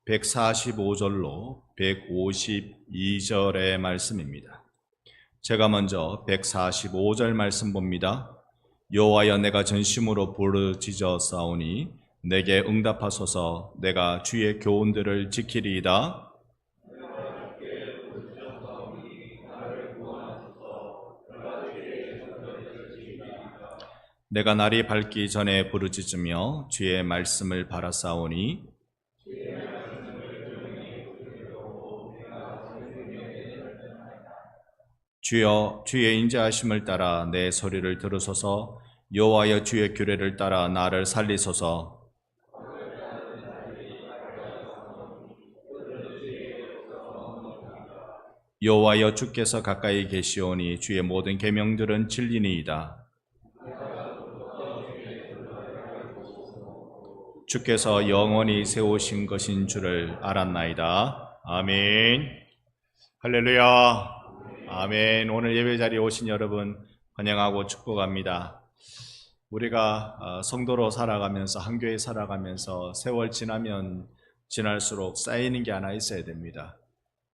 145절로 152절의 말씀입니다. 제가 먼저 145절 말씀 봅니다. 여호와여, 내가 전심으로 부르짖어 싸우니 내게 응답하소서. 내가 주의 교훈들을 지키리이다. 내가 날이 밝기 전에 부르짖으며 주의 말씀을 바라싸우니 주여, 주의 인자하심을 따라 내 소리를 들으소서. 여호와여, 주의 규례를 따라 나를 살리소서. 여호와여, 주께서 가까이 계시오니 주의 모든 계명들은 진리니이다. 주께서 영원히 세우신 것인 줄을 알았나이다. 아멘. 할렐루야. 아멘. 오늘 예배 자리에 오신 여러분 환영하고 축복합니다. 우리가 성도로 살아가면서, 한 교회 살아가면서 세월 지나면 지날수록 쌓이는 게 하나 있어야 됩니다.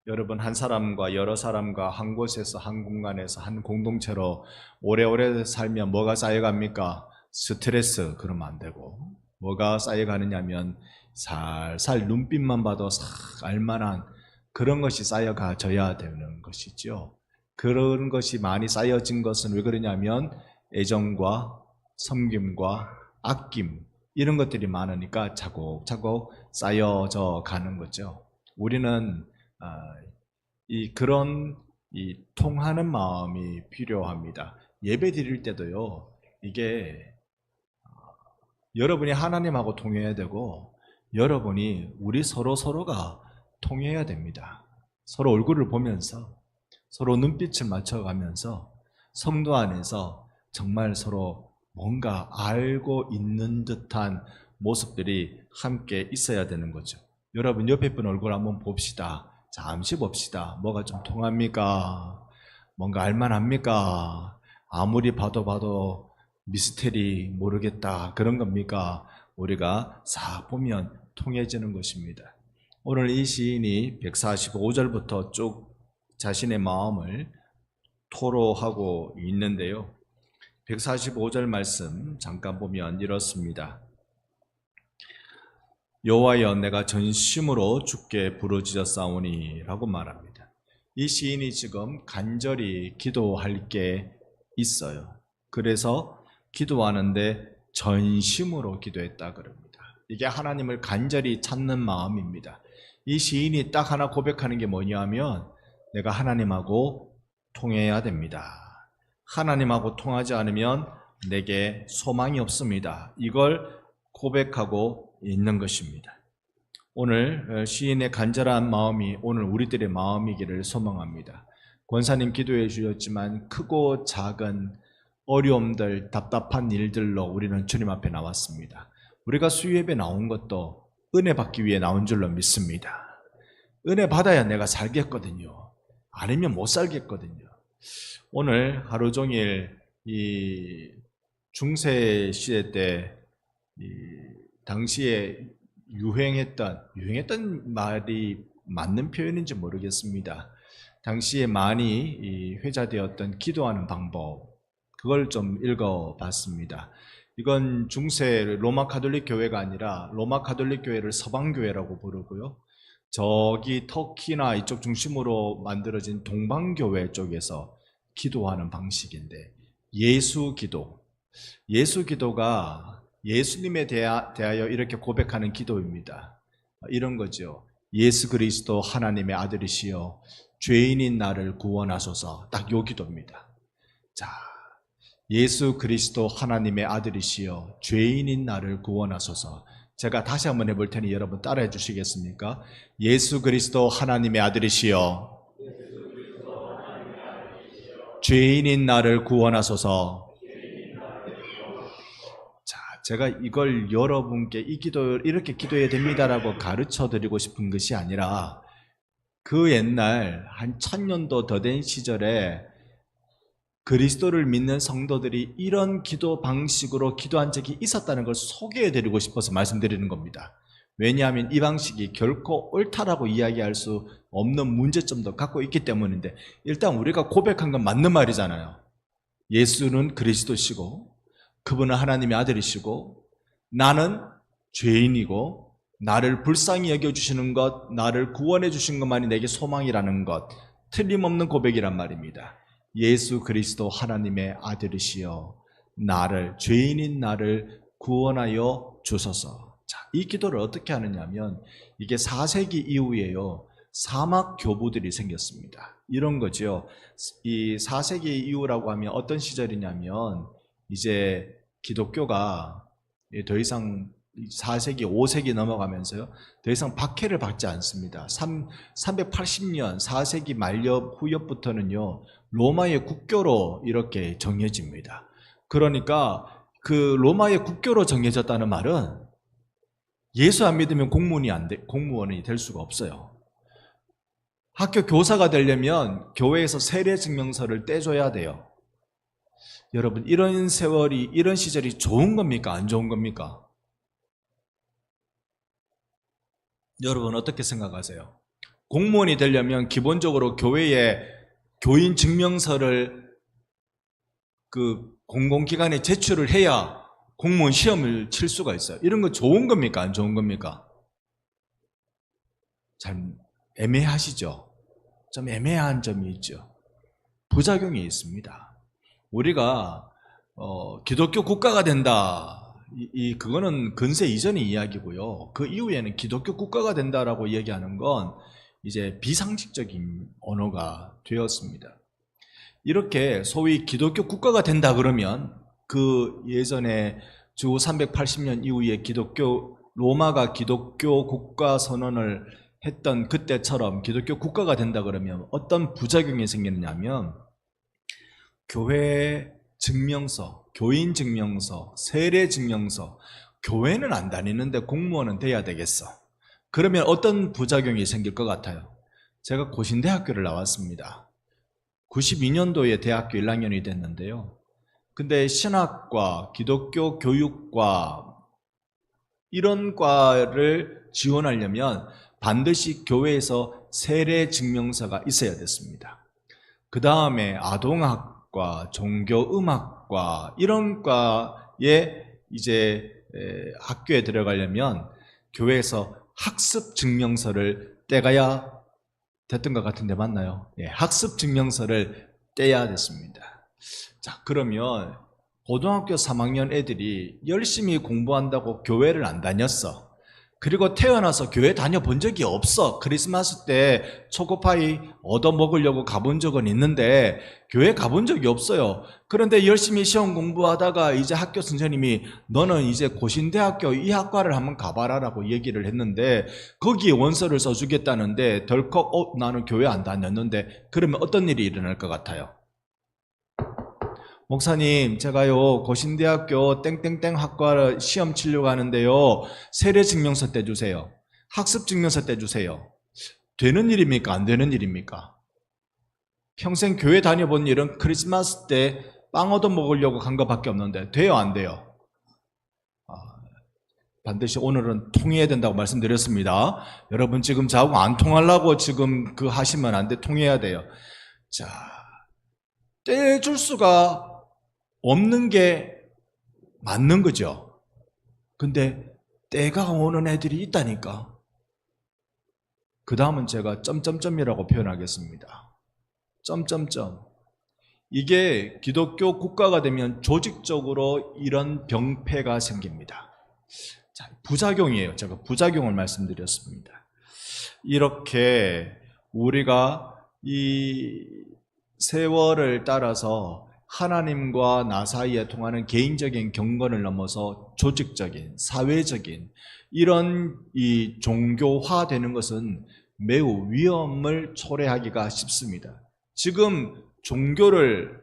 여러분, 한 사람과 여러 사람과 한 곳에서, 한 공간에서, 한 공동체로 오래오래 살면 뭐가 쌓여갑니까? 스트레스. 그러면 안 되고, 뭐가 쌓여가느냐면 살살 눈빛만 봐도 싹 알만한 그런 것이 쌓여가져야 되는 것이죠. 그런 것이 많이 쌓여진 것은 왜 그러냐면 애정과 섬김과 아낌, 이런 것들이 많으니까 차곡차곡 쌓여져 가는 거죠. 우리는 그런 통하는 마음이 필요합니다. 예배 드릴 때도요, 이게 여러분이 하나님하고 통해야 되고, 여러분이 우리 서로가 통해야 됩니다. 서로 얼굴을 보면서, 서로 눈빛을 맞춰가면서 성도 안에서 정말 서로 뭔가 알고 있는 듯한 모습들이 함께 있어야 되는 거죠. 여러분, 옆에 분 얼굴 한번 봅시다. 잠시 봅시다. 뭐가 좀 통합니까? 뭔가 알만합니까? 아무리 봐도 미스테리 모르겠다, 그런 겁니까? 우리가 싹 보면 통해지는 것입니다. 오늘 이 시인이 145절부터 쭉 자신의 마음을 토로하고 있는데요, 145절 말씀 잠깐 보면 이렇습니다. 여호와여, 내가 전심으로 주께 부르짖었사오니 라고 말합니다. 이 시인이 지금 간절히 기도할 게 있어요. 그래서 기도하는데 전심으로 기도했다 그럽니다. 이게 하나님을 간절히 찾는 마음입니다. 이 시인이 딱 하나 고백하는 게 뭐냐면, 내가 하나님하고 통해야 됩니다. 하나님하고 통하지 않으면 내게 소망이 없습니다. 이걸 고백하고 있는 것입니다. 오늘 시인의 간절한 마음이 오늘 우리들의 마음이기를 소망합니다. 권사님 기도해 주셨지만 크고 작은 어려움들, 답답한 일들로 우리는 주님 앞에 나왔습니다. 우리가 수요예배 나온 것도 은혜 받기 위해 나온 줄로 믿습니다. 은혜 받아야 내가 살겠거든요. 아니면 못 살겠거든요. 오늘 하루 종일 이 중세 시대 때 당시에 유행했던 말이 맞는 표현인지 모르겠습니다. 당시에 많이 회자되었던 기도하는 방법, 그걸 좀 읽어봤습니다. 이건 중세 로마 가톨릭 교회가 아니라 로마 가톨릭 교회를 서방 교회라고 부르고요, 저기 터키나 이쪽 중심으로 만들어진 동방교회 쪽에서 기도하는 방식인데, 예수 기도가 예수님에 대하여 이렇게 고백하는 기도입니다. 이런 거죠. 예수 그리스도 하나님의 아들이시여 죄인인 나를 구원하소서. 딱 요 기도입니다. 자, 예수 그리스도 하나님의 아들이시여 죄인인 나를 구원하소서. 제가 다시 한번 해볼 테니 여러분 따라해 주시겠습니까? 예수 그리스도 하나님의 아들이시여 죄인인 나를 구원하소서. 자, 제가 이걸 여러분께 이 기도를 이렇게 기도해야 됩니다라고 가르쳐 드리고 싶은 것이 아니라, 그 옛날 한 1000년도 더 된 시절에 그리스도를 믿는 성도들이 이런 기도 방식으로 기도한 적이 있었다는 걸 소개해 드리고 싶어서 말씀드리는 겁니다. 왜냐하면 이 방식이 결코 옳다라고 이야기할 수 없는 문제점도 갖고 있기 때문인데, 일단 우리가 고백한 건 맞는 말이잖아요. 예수는 그리스도시고 그분은 하나님의 아들이시고 나는 죄인이고 나를 불쌍히 여겨주시는 것, 나를 구원해 주신 것만이 내게 소망이라는 것, 틀림없는 고백이란 말입니다. 예수 그리스도 하나님의 아들이시여 나를, 죄인인 나를 구원하여 주소서. 자, 이 기도를 어떻게 하느냐면 이게 4세기 이후에요, 사막 교부들이 생겼습니다. 이런 거죠. 이 4세기 이후라고 하면 어떤 시절이냐면 이제 기독교가 더 이상 4세기, 5세기 넘어가면서요, 더 이상 박해를 받지 않습니다. 380년 4세기 말엽 후엽부터는요, 로마의 국교로 이렇게 정해집니다. 그러니까 그 로마의 국교로 정해졌다는 말은 예수 안 믿으면 공무원이 될 수가 없어요. 학교 교사가 되려면 교회에서 세례 증명서를 떼줘야 돼요. 여러분, 이런 세월이, 이런 시절이 좋은 겁니까? 안 좋은 겁니까? 여러분 어떻게 생각하세요? 공무원이 되려면 기본적으로 교회에 교인 증명서를 그 공공기관에 제출을 해야 공무원 시험을 칠 수가 있어요. 이런 거 좋은 겁니까? 안 좋은 겁니까? 잘 애매하시죠? 좀 애매한 점이 있죠. 부작용이 있습니다. 우리가 기독교 국가가 된다, 그거는 근세 이전의 이야기고요. 그 이후에는 기독교 국가가 된다라고 얘기하는 건 이제 비상식적인 언어가 되었습니다. 이렇게 소위 기독교 국가가 된다 그러면 그 예전에 주 380년 이후에 로마가 기독교 국가 선언을 했던 그때처럼 기독교 국가가 된다 그러면 어떤 부작용이 생기느냐면 교회 증명서, 교인 증명서, 세례 증명서, 교회는 안 다니는데 공무원은 돼야 되겠어. 그러면 어떤 부작용이 생길 것 같아요? 제가 고신대학교를 나왔습니다. 92년도에 대학교 1학년이 됐는데요. 근데 신학과, 기독교 교육과 이런 과를 지원하려면 반드시 교회에서 세례 증명서가 있어야 됐습니다. 그 다음에 아동학과, 종교음악과 이런 과에 이제 학교에 들어가려면 교회에서 학습 증명서를 떼가야 됐던 것 같은데 맞나요? 예, 학습 증명서를 떼야 됐습니다. 자, 그러면 고등학교 3학년 애들이 열심히 공부한다고 교회를 안 다녔어. 그리고 태어나서 교회 다녀본 적이 없어. 크리스마스 때 초코파이 얻어먹으려고 가본 적은 있는데 교회 가본 적이 없어요. 그런데 열심히 시험 공부하다가 이제 학교 선생님이 너는 이제 고신대학교 이 학과를 한번 가봐라라고 얘기를 했는데 거기에 원서를 써주겠다는데 덜컥 나는 교회 안 다녔는데, 그러면 어떤 일이 일어날 것 같아요? 목사님, 제가요 고신대학교 땡땡땡 학과 시험 치려고 하는데요, 세례 증명서 떼주세요. 학습 증명서 떼주세요. 되는 일입니까? 안 되는 일입니까? 평생 교회 다녀본 일은 크리스마스 때 빵 얻어 먹으려고 간 것밖에 없는데 돼요, 안 돼요? 반드시 오늘은 통해야 된다고 말씀드렸습니다. 여러분 지금 저하고 안 통하려고 지금 하시면 안 돼. 통해야 돼요. 자, 떼줄 수가 없는 게 맞는 거죠. 근데 때가 오는 애들이 있다니까. 그 다음은 제가 점점점이라고 표현하겠습니다. 점점점. 이게 기독교 국가가 되면 조직적으로 이런 병폐가 생깁니다. 자, 부작용이에요. 제가 부작용을 말씀드렸습니다. 이렇게 우리가 이 세월을 따라서 하나님과 나 사이에 통하는 개인적인 경건을 넘어서 조직적인, 사회적인 이런 이 종교화되는 것은 매우 위험을 초래하기가 쉽습니다. 지금 종교를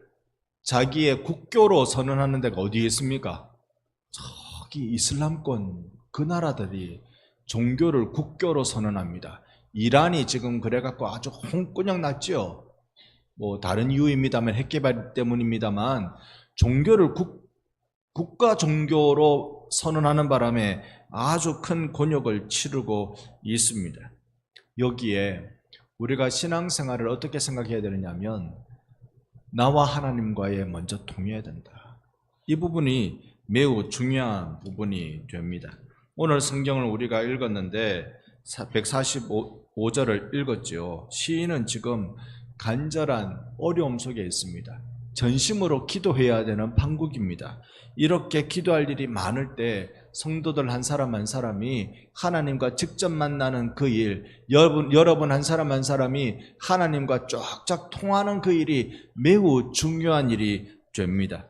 자기의 국교로 선언하는 데가 어디에 있습니까? 저기 이슬람권 그 나라들이 종교를 국교로 선언합니다. 이란이 지금 그래갖고 아주 홍군형 났죠. 뭐 다른 이유입니다만 핵개발 때문입니다만 종교를 국가 종교로 선언하는 바람에 아주 큰 곤욕을 치르고 있습니다. 여기에 우리가 신앙생활을 어떻게 생각해야 되느냐면 나와 하나님과의 먼저 통해야 된다. 이 부분이 매우 중요한 부분이 됩니다. 오늘 성경을 우리가 읽었는데 145절을 읽었죠. 시인은 지금 간절한 어려움 속에 있습니다. 전심으로 기도해야 되는 판국입니다. 이렇게 기도할 일이 많을 때 성도들 한 사람 한 사람이 하나님과 직접 만나는 그 일, 여러분 한 사람 한 사람이 하나님과 쫙쫙 통하는 그 일이 매우 중요한 일이 됩니다.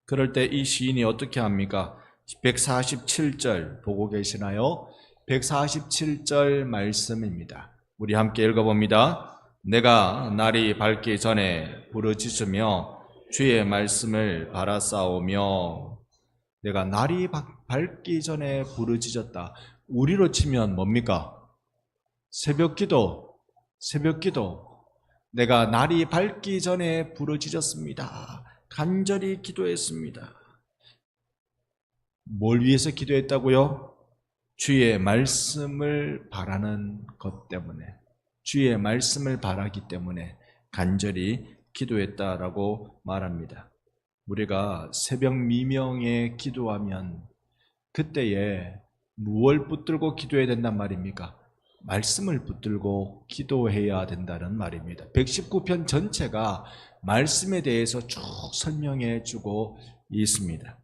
그럴 때 이 시인이 어떻게 합니까? 147절 보고 계시나요? 147절 말씀입니다. 우리 함께 읽어봅니다. 내가 날이 밝기 전에 부르짖으며 주의 말씀을 바라싸우며. 내가 날이 밝기 전에 부르짖었다. 우리로 치면 뭡니까? 새벽기도. 내가 날이 밝기 전에 부르짖었습니다. 간절히 기도했습니다. 뭘 위해서 기도했다고요? 주의 말씀을 바라는 것 때문에, 주의 말씀을 바라기 때문에 간절히 기도했다라고 말합니다. 우리가 새벽 미명에 기도하면 그때에 무엇을 붙들고 기도해야 된단 말입니까? 말씀을 붙들고 기도해야 된다는 말입니다. 119편 전체가 말씀에 대해서 쭉 설명해 주고 있습니다.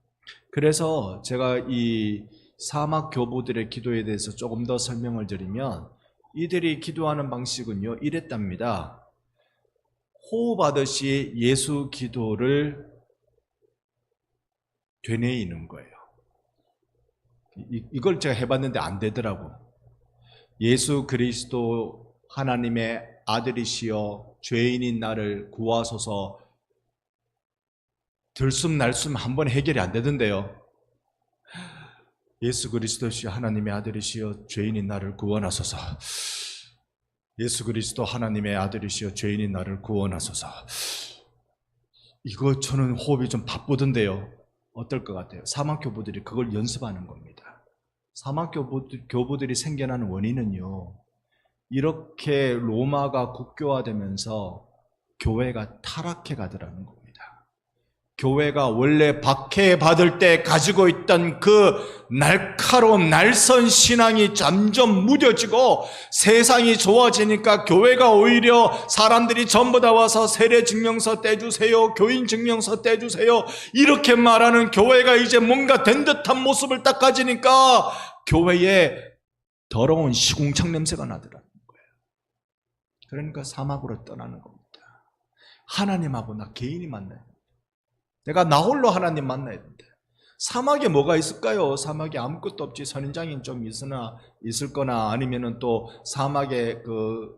그래서 제가 이 사막 교부들의 기도에 대해서 조금 더 설명을 드리면 이들이 기도하는 방식은요, 이랬답니다. 호흡하듯이 예수 기도를 되뇌이는 거예요. 이걸 제가 해봤는데 안 되더라고. 예수 그리스도 하나님의 아들이시여 죄인인 나를 구하소서. 들숨날숨 한 번 해결이 안 되던데요. 예수 그리스도시여 하나님의 아들이시여 죄인인 나를 구원하소서. 예수 그리스도 하나님의 아들이시여 죄인인 나를 구원하소서. 이거 저는 호흡이 좀 바쁘던데요. 어떨 것 같아요? 사막교부들이 그걸 연습하는 겁니다. 사막교부들이 생겨난 원인은요, 이렇게 로마가 국교화되면서 교회가 타락해 가더라는 겁니다. 교회가 원래 박해받을 때 가지고 있던 그 날카로운 날선 신앙이 점점 무뎌지고 세상이 좋아지니까 교회가 오히려 사람들이 전부 다 와서 세례증명서 떼주세요, 교인증명서 떼주세요 이렇게 말하는 교회가 이제 뭔가 된 듯한 모습을 딱 가지니까 교회에 더러운 시궁창 냄새가 나더라는 거예요. 그러니까 사막으로 떠나는 겁니다. 하나님하고 나 개인이 만나요. 내가 나 홀로 하나님 만나야 된다. 사막에 뭐가 있을까요? 사막에 아무것도 없지. 선인장이 좀 있을 거나 아니면은 또 사막에 그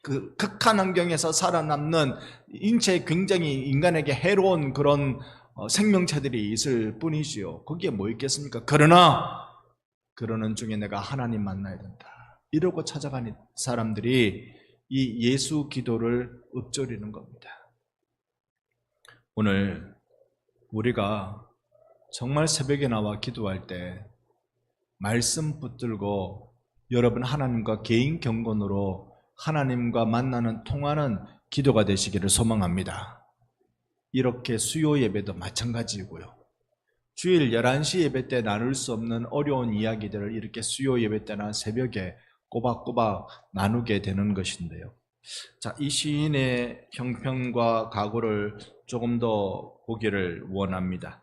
극한 환경에서 살아남는 인체에 굉장히 인간에게 해로운 그런 생명체들이 있을 뿐이지요. 거기에 뭐 있겠습니까? 그러는 중에 내가 하나님 만나야 된다. 이러고 찾아가는 사람들이 이 예수 기도를 읊조리는 겁니다. 오늘 우리가 정말 새벽에 나와 기도할 때 말씀 붙들고 여러분 하나님과 개인 경건으로 하나님과 만나는 통하는 기도가 되시기를 소망합니다. 이렇게 수요 예배도 마찬가지이고요. 주일 11시 예배 때 나눌 수 없는 어려운 이야기들을 이렇게 수요 예배 때나 새벽에 꼬박꼬박 나누게 되는 것인데요. 자, 이 시인의 형편과 각오를 조금 더 보기를 원합니다.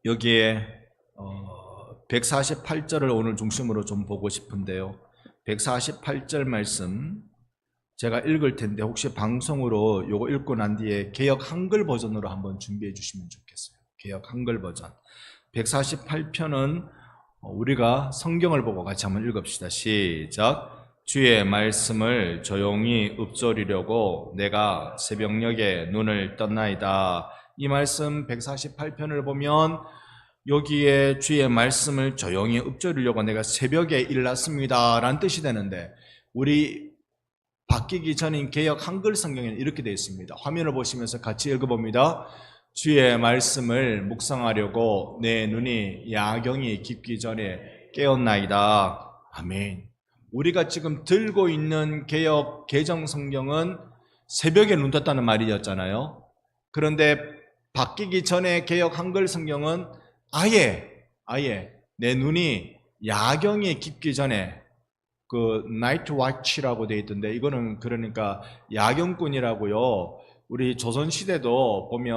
여기에 148절을 오늘 중심으로 좀 보고 싶은데요. 148절 말씀 제가 읽을 텐데 혹시 방송으로 요거 읽고 난 뒤에 개역 한글 버전으로 한번 준비해 주시면 좋겠어요. 개역 한글 버전. 148편은 우리가 성경을 보고 같이 한번 읽읍시다. 시작. 주의 말씀을 조용히 읊조리려고 내가 새벽녘에 눈을 떴나이다. 이 말씀 148편을 보면 여기에 주의 말씀을 조용히 읊조리려고 내가 새벽에 일났습니다 라는 뜻이 되는데, 우리 바뀌기 전인 개역 한글 성경에는 이렇게 되어 있습니다. 화면을 보시면서 같이 읽어봅니다. 주의 말씀을 묵상하려고 내 눈이 야경이 깊기 전에 깨었나이다. 아멘. 우리가 지금 들고 있는 개역 개정 성경은 새벽에 눈 떴다는 말이었잖아요. 그런데 바뀌기 전에 개역 한글 성경은 아예 내 눈이 야경이 깊기 전에 그 나이트 와치라고 되어 있던데, 이거는 그러니까 야경꾼이라고요. 우리 조선시대도 보면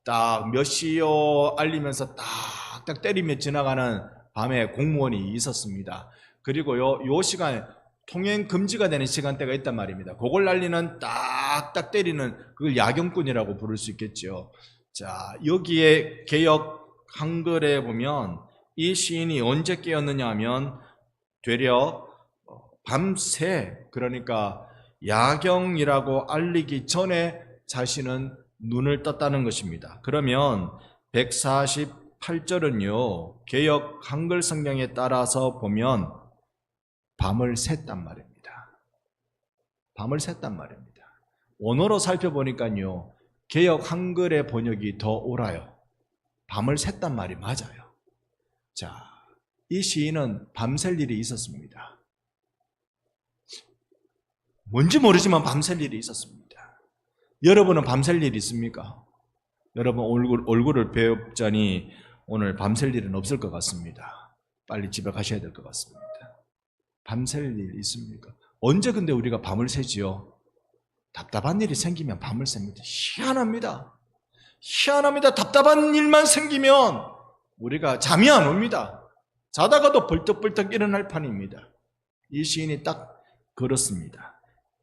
딱 몇 시요 알리면서 딱딱 때리며 지나가는 밤에 공무원이 있었습니다. 그리고요, 요 시간 통행 금지가 되는 시간대가 있단 말입니다. 그걸 알리는 딱딱 때리는 그걸 야경꾼이라고 부를 수 있겠죠. 자, 여기에 개역 한글에 보면 이 시인이 언제 깨었느냐 하면 되려 밤새, 그러니까 야경이라고 알리기 전에 자신은 눈을 떴다는 것입니다. 그러면 148절은요, 개역 한글 성경에 따라서 보면 밤을 샜단 말입니다. 밤을 샜단 말입니다. 원어로 살펴보니까요, 개역 한글의 번역이 더 옳아요. 밤을 샜단 말이 맞아요. 자, 이 시인은 밤샐 일이 있었습니다. 뭔지 모르지만 밤샐 일이 있었습니다. 여러분은 밤샐 일이 있습니까? 여러분 얼굴을 배웁자니 오늘 밤샐 일은 없을 것 같습니다. 빨리 집에 가셔야 될 것 같습니다. 밤샐 일 있습니까? 언제 근데 우리가 밤을 새지요? 답답한 일이 생기면 밤을 셉니다. 희한합니다. 답답한 일만 생기면 우리가 잠이 안 옵니다. 자다가도 벌떡벌떡 일어날 판입니다. 이 시인이 딱 그렇습니다.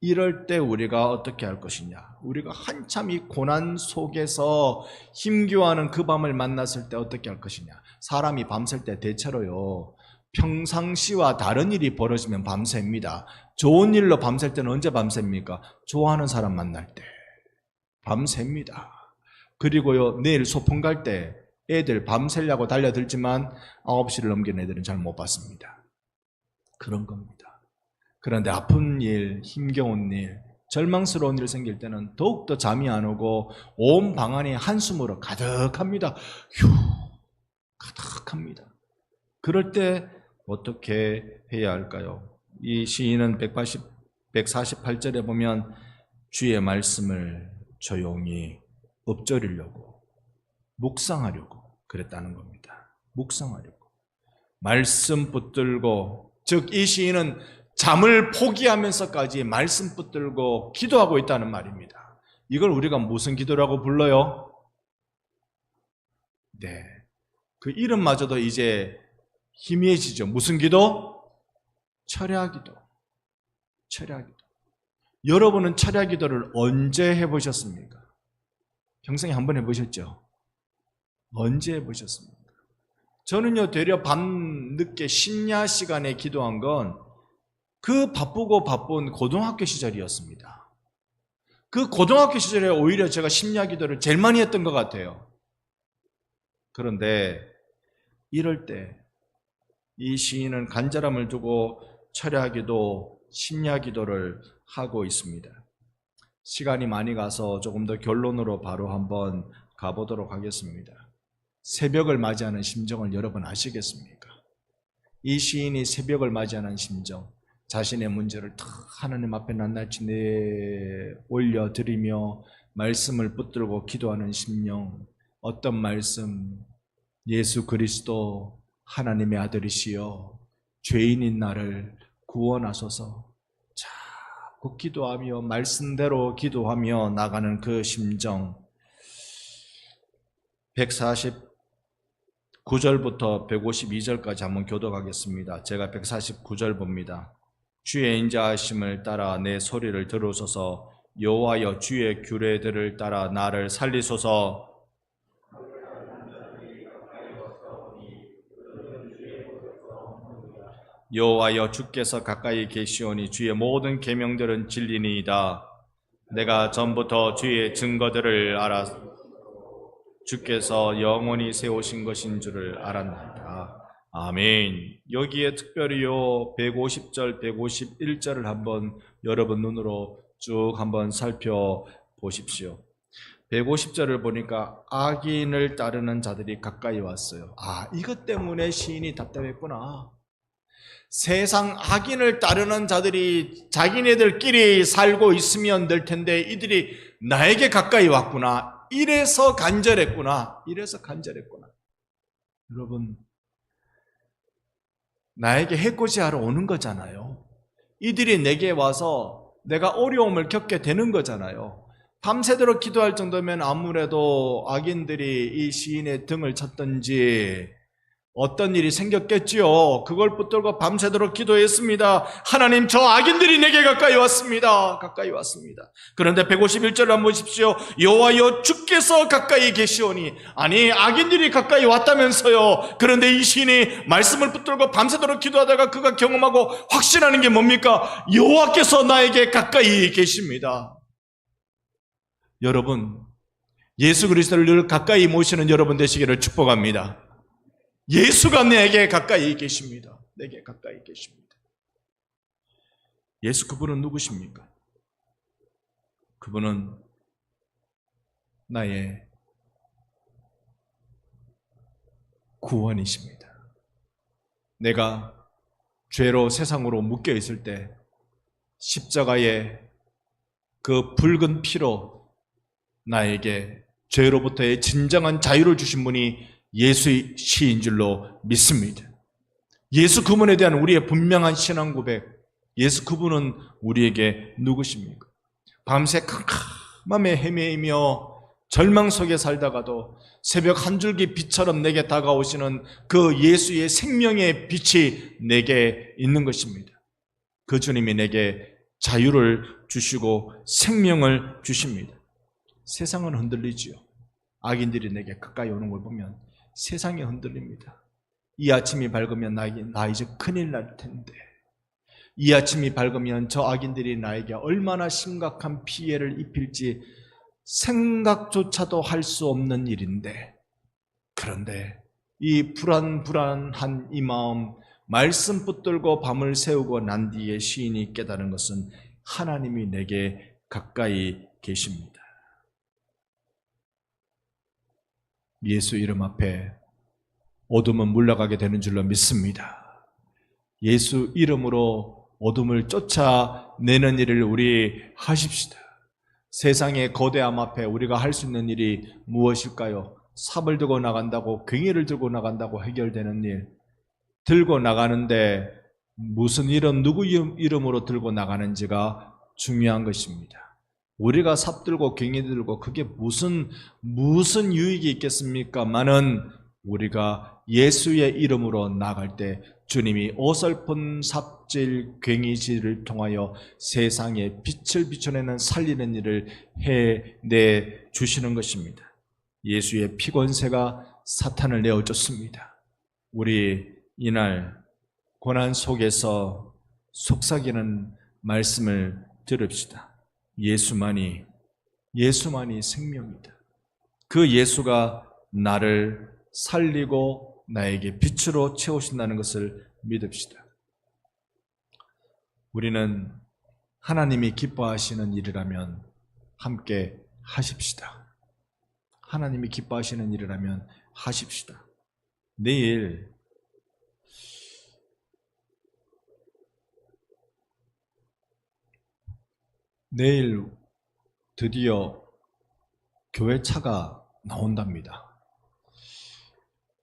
이럴 때 우리가 어떻게 할 것이냐? 우리가 한참 이 고난 속에서 힘겨워하는 그 밤을 만났을 때 어떻게 할 것이냐? 사람이 밤샐 때 대체로요, 평상시와 다른 일이 벌어지면 밤새입니다. 좋은 일로 밤샐 때는 언제 밤새입니까? 좋아하는 사람 만날 때 밤새입니다. 그리고요, 내일 소풍 갈 때 애들 밤새려고 달려들지만 9시를 넘긴 애들은 잘 못 봤습니다. 그런 겁니다. 그런데 아픈 일, 힘겨운 일, 절망스러운 일 생길 때는 더욱더 잠이 안 오고 온 방안이 한숨으로 가득합니다. 휴, 가득합니다. 그럴 때 어떻게 해야 할까요? 이 시인은 148절에 보면 주의 말씀을 조용히 읊조리려고, 묵상하려고 그랬다는 겁니다. 묵상하려고. 말씀 붙들고, 즉 이 시인은 잠을 포기하면서까지 말씀 붙들고 기도하고 있다는 말입니다. 이걸 우리가 무슨 기도라고 불러요? 네, 그 이름마저도 이제 희미해지죠. 무슨 기도? 철야 기도. 철야 기도. 여러분은 철야 기도를 언제 해보셨습니까? 평생에 한번 해보셨죠? 언제 해보셨습니까? 저는요, 되려 밤늦게 심야 시간에 기도한 건 그 바쁘고 바쁜 고등학교 시절이었습니다. 그 고등학교 시절에 오히려 제가 심야 기도를 제일 많이 했던 것 같아요. 그런데 이럴 때 이 시인은 간절함을 두고 철야 기도, 심야 기도를 하고 있습니다. 시간이 많이 가서 조금 더 결론으로 바로 한번 가보도록 하겠습니다. 새벽을 맞이하는 심정을 여러분 아시겠습니까? 이 시인이 새벽을 맞이하는 심정, 자신의 문제를 다 하나님 앞에 낱낱이 올려드리며 말씀을 붙들고 기도하는 심령. 어떤 말씀? 예수 그리스도 하나님의 아들이시여 죄인인 나를 구원하소서. 자꾸 기도하며 말씀대로 기도하며 나가는 그 심정. 149절부터 152절까지 한번 교독하겠습니다. 제가 149절 봅니다. 주의 인자하심을 따라 내 소리를 들으소서. 여호와여 주의 규례들을 따라 나를 살리소서. 여호와여 주께서 가까이 계시오니 주의 모든 계명들은 진리니이다. 내가 전부터 주의 증거들을 알아 주께서 영원히 세우신 것인 줄을 알았나이다. 아멘. 여기에 특별히요 150절, 151절을 한번 여러분 눈으로 쭉 한번 살펴보십시오. 150절을 보니까 악인을 따르는 자들이 가까이 왔어요. 이것 때문에 시인이 답답했구나. 세상 악인을 따르는 자들이 자기네들끼리 살고 있으면 될 텐데 이들이 나에게 가까이 왔구나. 이래서 간절했구나. 여러분, 나에게 해코지하러 오는 거잖아요. 이들이 내게 와서 내가 어려움을 겪게 되는 거잖아요. 밤새도록 기도할 정도면 아무래도 악인들이 이 시인의 등을 쳤든지 어떤 일이 생겼겠지요. 그걸 붙들고 밤새도록 기도했습니다. 하나님, 저 악인들이 내게 가까이 왔습니다. 그런데 151절을 한번 보십시오. 여호와여, 주께서 가까이 계시오니. 아니, 악인들이 가까이 왔다면서요. 그런데 이 시인이 말씀을 붙들고 밤새도록 기도하다가 그가 경험하고 확신하는 게 뭡니까? 여호와께서 나에게 가까이 계십니다. 여러분, 예수 그리스도를 늘 가까이 모시는 여러분 되시기를 축복합니다. 예수가 내게 가까이 계십니다. 예수, 그분은 누구십니까? 그분은 나의 구원이십니다. 내가 죄로 세상으로 묶여 있을 때 십자가의 그 붉은 피로 나에게 죄로부터의 진정한 자유를 주신 분이 예수의 시인 줄로 믿습니다. 예수 그분에 대한 우리의 분명한 신앙 고백, 예수 그분은 우리에게 누구십니까? 밤새 캄캄함에 헤매이며 절망 속에 살다가도 새벽 한 줄기 빛처럼 내게 다가오시는 그 예수의 생명의 빛이 내게 있는 것입니다. 그 주님이 내게 자유를 주시고 생명을 주십니다. 세상은 흔들리지요. 악인들이 내게 가까이 오는 걸 보면 세상이 흔들립니다. 이 아침이 밝으면 나 이제 큰일 날 텐데, 이 아침이 밝으면 저 악인들이 나에게 얼마나 심각한 피해를 입힐지 생각조차도 할 수 없는 일인데, 그런데 이 불안한 이 마음, 말씀 붙들고 밤을 새우고 난 뒤에 시인이 깨달은 것은 하나님이 내게 가까이 계십니다. 예수 이름 앞에 어둠은 물러가게 되는 줄로 믿습니다. 예수 이름으로 어둠을 쫓아내는 일을 우리 하십시다. 세상의 거대함 앞에 우리가 할 수 있는 일이 무엇일까요? 삽을 들고 나간다고, 괭이를 들고 나간다고 해결되는 일, 들고 나가는데 무슨 이름, 누구 이름으로 들고 나가는지가 중요한 것입니다. 우리가 삽 들고 괭이 들고 그게 무슨 유익이 있겠습니까?만은 우리가 예수의 이름으로 나갈 때 주님이 어설픈 삽질, 괭이질을 통하여 세상에 빛을 비춰내는 살리는 일을 해내 주시는 것입니다. 예수의 피권세가 사탄을 내어줬습니다. 우리 이날 고난 속에서 속삭이는 말씀을 들읍시다. 예수만이 생명이다. 그 예수가 나를 살리고 나에게 빛으로 채우신다는 것을 믿읍시다. 우리는 하나님이 기뻐하시는 일이라면 함께 하십시다. 하나님이 기뻐하시는 일이라면 하십시다. 내일 드디어 교회 차가 나온답니다.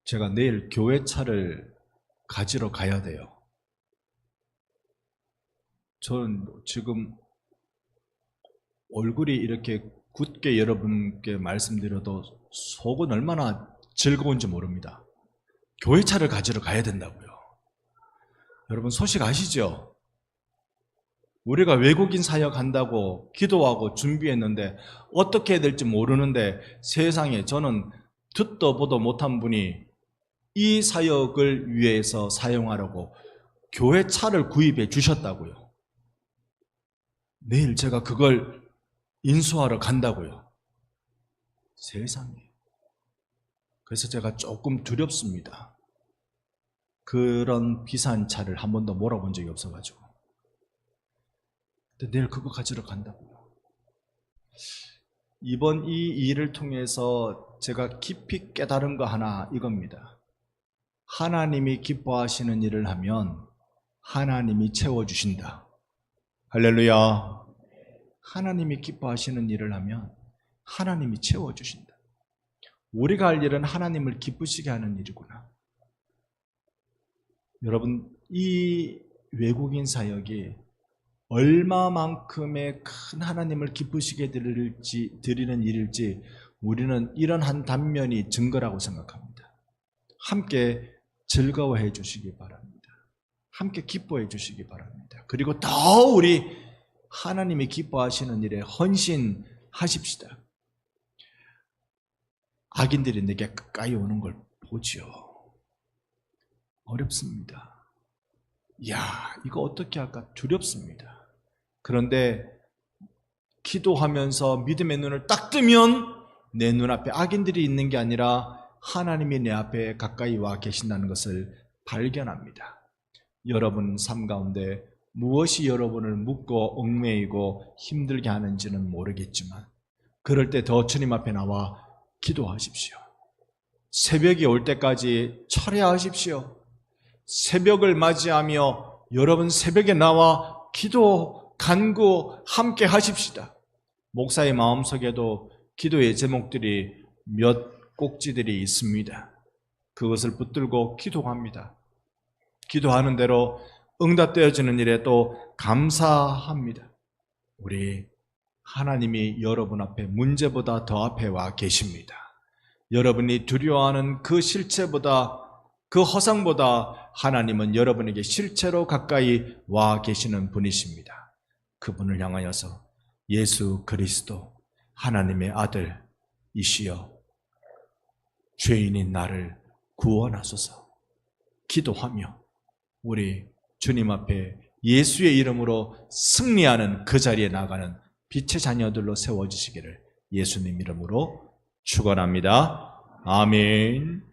제가 내일 교회 차를 가지러 가야 돼요. 저는 지금 얼굴이 이렇게 굳게 여러분께 말씀드려도 속은 얼마나 즐거운지 모릅니다. 교회 차를 가지러 가야 된다고요. 여러분 소식 아시죠? 우리가 외국인 사역 한다고 기도하고 준비했는데 어떻게 해야 될지 모르는데 세상에 저는 듣도 보도 못한 분이 이 사역을 위해서 사용하려고 교회 차를 구입해 주셨다고요. 내일 제가 그걸 인수하러 간다고요. 세상에. 그래서 제가 조금 두렵습니다. 그런 비싼 차를 한 번도 몰아본 적이 없어가지고. 근데 내일 그거 가지러 간다고요. 이번 이 일을 통해서 제가 깊이 깨달은 거 하나 이겁니다. 하나님이 기뻐하시는 일을 하면 하나님이 채워주신다. 할렐루야. 하나님이 기뻐하시는 일을 하면 하나님이 채워주신다. 우리가 할 일은 하나님을 기쁘시게 하는 일이구나. 여러분, 이 외국인 사역이 얼마만큼의 큰 하나님을 기쁘시게 드리는 일일지 우리는 이런 한 단면이 증거라고 생각합니다. 함께 즐거워해 주시기 바랍니다. 함께 기뻐해 주시기 바랍니다. 그리고 더 우리 하나님이 기뻐하시는 일에 헌신하십시다. 악인들이 내게 가까이 오는 걸 보지요. 어렵습니다. 이야, 이거 어떻게 할까 두렵습니다. 그런데 기도하면서 믿음의 눈을 딱 뜨면 내 눈앞에 악인들이 있는 게 아니라 하나님이 내 앞에 가까이 와 계신다는 것을 발견합니다. 여러분 삶 가운데 무엇이 여러분을 묶고 얽매이고 힘들게 하는지는 모르겠지만 그럴 때 더 주님 앞에 나와 기도하십시오. 새벽이 올 때까지 철야하십시오. 새벽을 맞이하며 여러분 새벽에 나와 기도, 간구 함께 하십시다. 목사의 마음속에도 기도의 제목들이 몇 꼭지들이 있습니다. 그것을 붙들고 기도합니다. 기도하는 대로 응답되어지는 일에 또 감사합니다. 우리 하나님이 여러분 앞에 문제보다 더 앞에 와 계십니다. 여러분이 두려워하는 그 실체보다 그 허상보다 하나님은 여러분에게 실체로 가까이 와 계시는 분이십니다. 그분을 향하여서 예수 그리스도 하나님의 아들이시여 죄인인 나를 구원하소서 기도하며 우리 주님 앞에 예수의 이름으로 승리하는 그 자리에 나가는 빛의 자녀들로 세워주시기를 예수님 이름으로 축원합니다. 아멘.